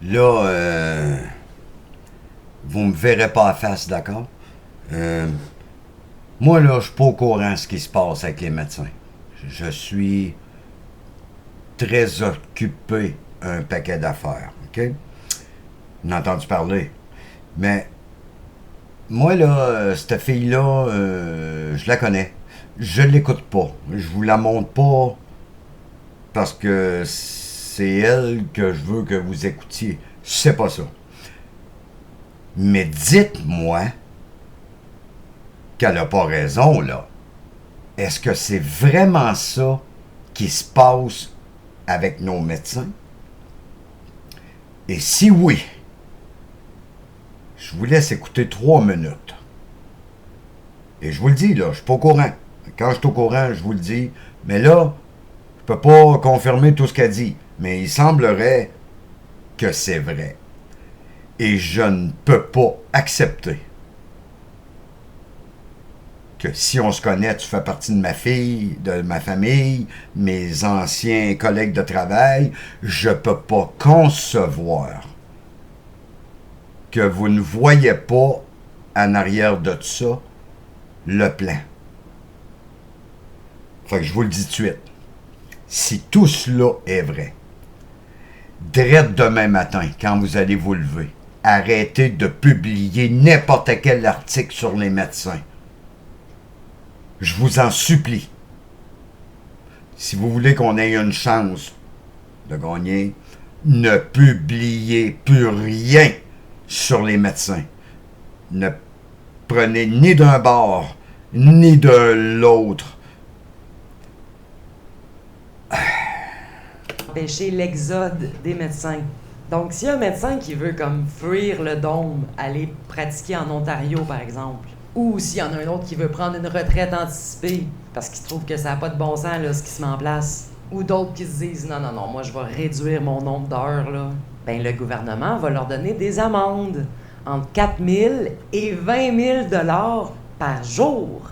Là, vous me verrez pas à face, d'accord? Moi, là, je suis pas au courant de ce qui se passe avec les médecins. Je suis très occupé un paquet d'affaires, OK? On a entendu parler. Mais moi, là, cette fille-là, je la connais. Je l'écoute pas. Je vous la montre pas parce que c'est elle que je veux que vous écoutiez. C'est pas ça. Mais dites-moi qu'elle a pas raison, là. Est-ce que c'est vraiment ça qui se passe avec nos médecins? Et si oui, je vous laisse écouter 3 minutes. Et je vous le dis, là, je suis pas au courant. Quand je suis au courant, je vous le dis. Mais là, je peux pas confirmer tout ce qu'elle dit. Mais il semblerait que c'est vrai. Et je ne peux pas accepter que si on se connaît, tu fais partie de ma fille, de ma famille, mes anciens collègues de travail, je peux pas concevoir que vous ne voyez pas en arrière de tout ça le plan. Fait que je vous le dis tout de suite. Si tout cela est vrai, drette demain matin, quand vous allez vous lever, arrêtez de publier n'importe quel article sur les médecins. Je vous en supplie. Si vous voulez qu'on ait une chance de gagner, ne publiez plus rien sur les médecins. Ne prenez ni d'un bord, ni de l'autre. Empêcher l'exode des médecins. Donc, s'il y a un médecin qui veut comme fuir le dôme, aller pratiquer en Ontario, par exemple, ou s'il y en a un autre qui veut prendre une retraite anticipée parce qu'il trouve que ça n'a pas de bon sens, là, ce qui se met en place, ou d'autres qui se disent « Non, non, non, moi, je vais réduire mon nombre d'heures, là », ben le gouvernement va leur donner des amendes entre 4 000 et 20 000 $ par jour.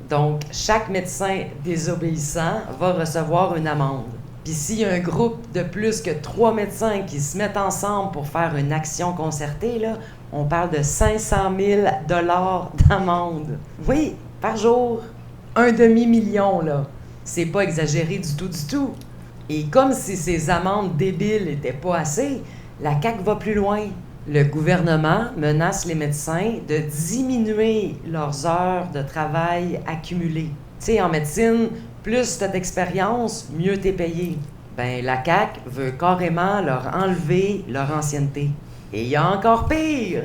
Donc, chaque médecin désobéissant va recevoir une amende. Puis s'il y a un groupe de plus que 3 médecins qui se mettent ensemble pour faire une action concertée, là, on parle de 500 000 $ d'amende. Oui, par jour. 1/2 million, là. C'est pas exagéré du tout, du tout. Et comme si ces amendes débiles n'étaient pas assez, la CAQ va plus loin. Le gouvernement menace les médecins de diminuer leurs heures de travail accumulées. Tu sais, en médecine, plus t'as d'expérience, mieux t'es payé. Ben, la CAQ veut carrément leur enlever leur ancienneté. Et il y a encore pire!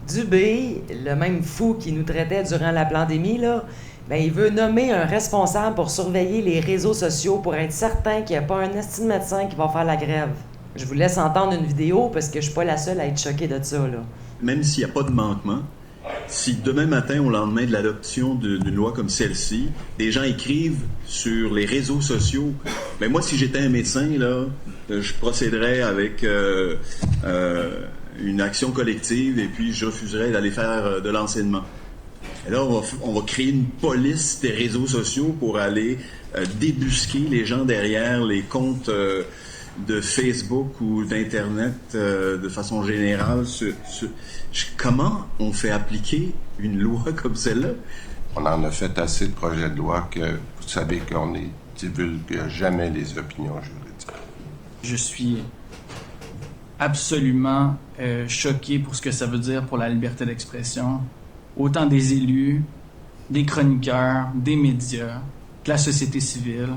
Dubé, le même fou qui nous traitait durant la pandémie, là, ben, il veut nommer un responsable pour surveiller les réseaux sociaux pour être certain qu'il n'y a pas un esti de médecin qui va faire la grève. Je vous laisse entendre une vidéo parce que je suis pas la seule à être choquée de ça, là. Même s'il n'y a pas de manquement, si demain matin, au lendemain de l'adoption d'une loi comme celle-ci, des gens écrivent sur les réseaux sociaux, ben moi, si j'étais un médecin, là, je procéderais avec une action collective et puis je refuserais d'aller faire de l'enseignement. Et là, on va créer une police des réseaux sociaux pour aller débusquer les gens derrière les comptes de Facebook ou d'Internet de façon générale. Comment on fait appliquer une loi comme celle-là? On en a fait assez de projets de loi que vous savez qu'on ne divulgue jamais les opinions juridiques. Je suis absolument choqué pour ce que ça veut dire pour la liberté d'expression, autant des élus, des chroniqueurs, des médias, de la société civile,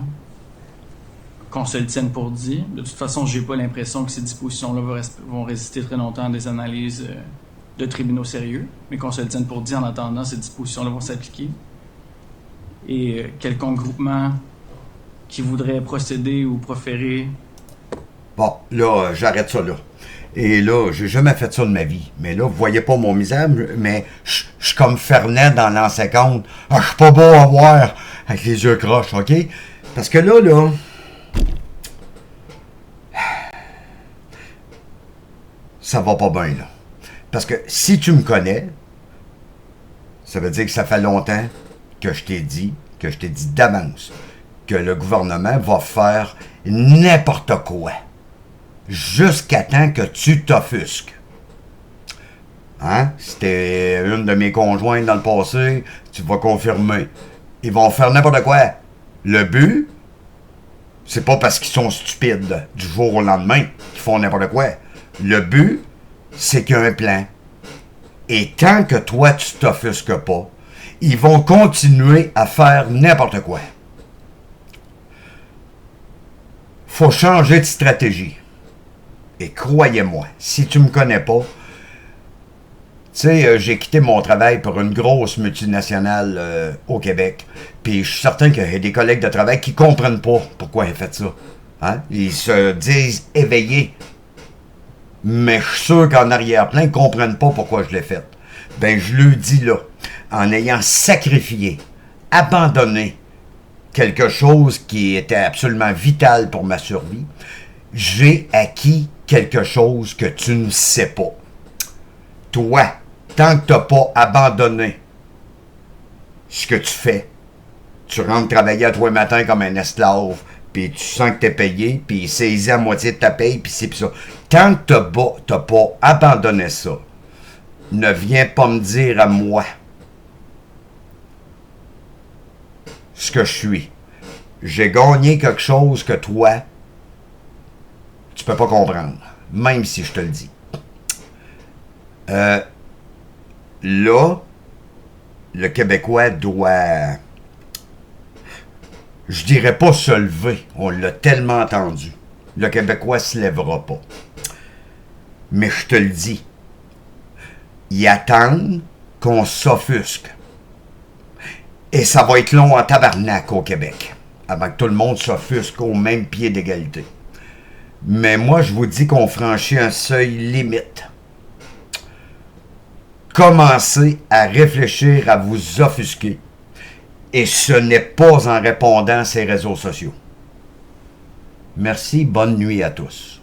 qu'on se le tienne pour dit. De toute façon, j'ai pas l'impression que ces dispositions-là vont résister très longtemps à des analyses de tribunaux sérieux, mais qu'on se le tienne pour dit en attendant, ces dispositions-là vont s'appliquer. Et quelconque groupement qui voudrait procéder ou proférer... Bon, là, j'arrête ça, là. Et là, j'ai jamais fait ça de ma vie. Mais là, vous voyez pas mon misère, mais je suis comme Fernet dans l'an 50. Ah, je suis pas beau à voir avec les yeux croches, OK? Parce que là... ça va pas bien, là. Parce que si tu me connais, ça veut dire que ça fait longtemps que je t'ai dit d'avance, que le gouvernement va faire n'importe quoi. jusqu'à temps que tu t'offusques. Hein? C'était une de mes conjointes dans le passé, tu vas confirmer. Ils vont faire n'importe quoi. Le but, c'est pas parce qu'ils sont stupides du jour au lendemain qu'ils font n'importe quoi. Le but, c'est qu'il y a un plan. Et tant que toi, tu t'offusques pas, ils vont continuer à faire n'importe quoi. Faut changer de stratégie. Et croyez-moi, si tu me connais pas, tu sais, j'ai quitté mon travail pour une grosse multinationale au Québec. Puis je suis certain qu'il y a des collègues de travail qui comprennent pas pourquoi j'ai fait ça. Hein? Ils se disent éveillés. Mais je suis sûr qu'en arrière-plan, ils comprennent pas pourquoi je l'ai fait. Ben, je le dis là, en ayant sacrifié, abandonné quelque chose qui était absolument vital pour ma survie, j'ai acquis quelque chose que tu ne sais pas. Toi, tant que tu n'as pas abandonné ce que tu fais, tu rentres travailler à toi le matin comme un esclave, puis tu sens que tu es payé, puis saisis à moitié de ta paye, puis c'est pis ça. Tant que tu n'as pas abandonné ça, ne viens pas me dire à moi ce que je suis. J'ai gagné quelque chose que toi, tu peux pas comprendre, même si je te le dis. Là, le Québécois doit, je dirais pas se lever, on l'a tellement entendu. Le Québécois se lèvera pas. Mais je te le dis, ils attendent qu'on s'offusque. Et ça va être long en tabarnak au Québec, avant que tout le monde s'offusque au même pied d'égalité. Mais moi, je vous dis qu'on franchit un seuil limite. Commencez à réfléchir à vous offusquer. Et ce n'est pas en répondant à ces réseaux sociaux. Merci, bonne nuit à tous.